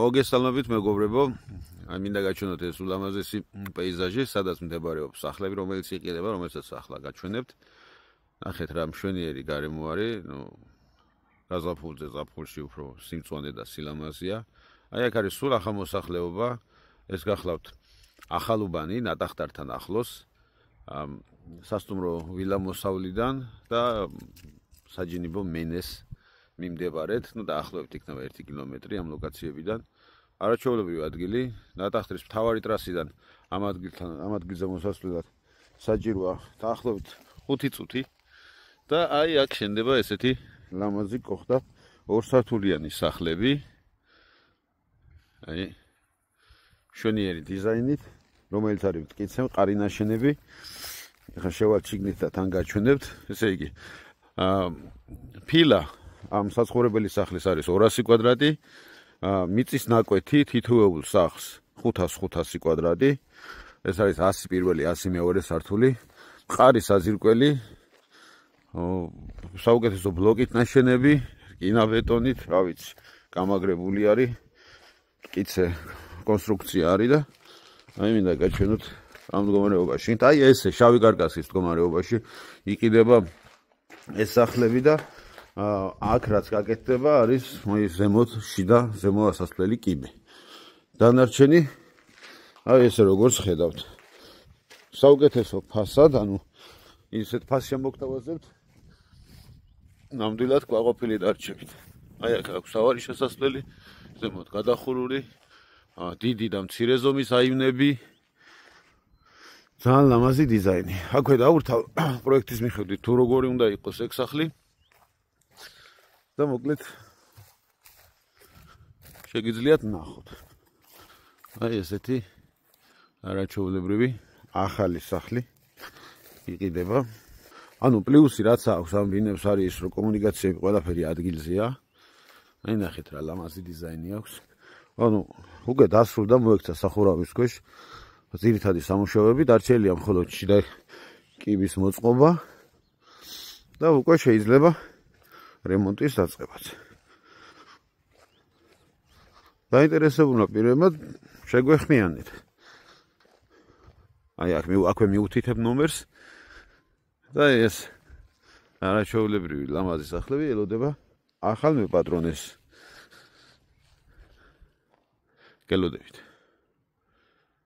მოგესალმებით მეგობრებო. მინდა გაჩვენოთ ეს ულამაზესი პეიზაჟი, სადაც მდებარეობს სახლები, რომელიც იყიდება, რომელსაც ახლა გაჩვენებთ. ნახეთ რა მშვენიერი გარემო არის, გაზაფხულზე ზაფხულში უფრო სიმწვანე და სილამაზეა. აი აქ არის სულ ახალ მოსახლეობა, ეს გახლავთ ახალუბანი ნატახტართან ახლოს, სასტუმრო ვილა მოსავლიდან და საჯინიბო მენეს მიმდებარედ, დაახლოებით იქნება 1 კილომეტრი ამ ლოკაციებიდან. არაჩვეულებრივი ადგილი, ნატახტრის მთავარი ტრასიდან ამ ადგილზე მოსასვლელად საჭიროა დაახლოებით 5 წუთი და აი აქ შენდება ესეთი ლამაზი კოხდა ორსართულიანი სახლები. აი მშვენიერი დიზაინით, რომელიც არის მტკიცე, მყარი ნაშენები. ახლა შევალთ შიგნით და თან გაჩვენებთ. ესე იგი, ფილა ამ საცხოვრებელი სახლის არის 200 კვადრატი. მიწის ნაკვეთი თითოეულ სახლს 500 კვადრატი. ეს არის 100 პირველი, 100 მეორე სართული. მყარი საძირკველი, საუკეთესო ბლოკით ნაშენები, რკინა-ბეტონით, რა ვიცი, გამაგრებული არის, მტკიცე კონსტრუქცია არის და აი მინდა გაჩვენოთ ამ მდგომარეობაში. აი ესე შავი კარკასის მდგომარეობაში იყიდება ეს სახლები და აქ რაც გაკეთდება არის ზემოთ შიდა ზემო ასასვლელი კიბე. დანარჩენი აი ესე როგორც ხედავთ. საუკეთესო ფასად, ანუ ისეთ ფასს შემოგთავაზებთ. ნამდვილად კვაყოფილი დარჩებით. აი აქ აქვს სავალი შესასვლელი, ზემოთ გადახურული, დიდი და მცირე ზომის აივნები. ძალიან ლამაზი დიზაინი. აქვე დაურთავ პროექტის მიხედვით თუ როგორი უნდა იყოს ეგ სახლი. და მოკლედ შეგიძლიათ ნახოთ. აი ესეთი არაჩვეულებრივი ახალი სახლი იყიდება. ანუ პლუსი რაც აქვს ამ ბინებს არის ის, რომ კომუნიკაციები ყველაფერი ადგილზეა. აი ნახეთ რა ლამაზი დიზაინი აქვს. ანუ უკვე დასრულდა, მოექცა სახურავის ქვეშ ძირითადი სამუშაოები, დარჩენილია მხოლოდ შიდა კიბის მოწყობა და უკვე შეიძლება რემონტის დაწყებაც. დაინტერესებულმა პირებმა შეგვეხმიანეთ. აი აქვე მიუთითებ ნომერს და ეს არაჩვეულებრივი ლამაზი სახლები ელოდება ახალ მეპატრონეს. გელოდებით.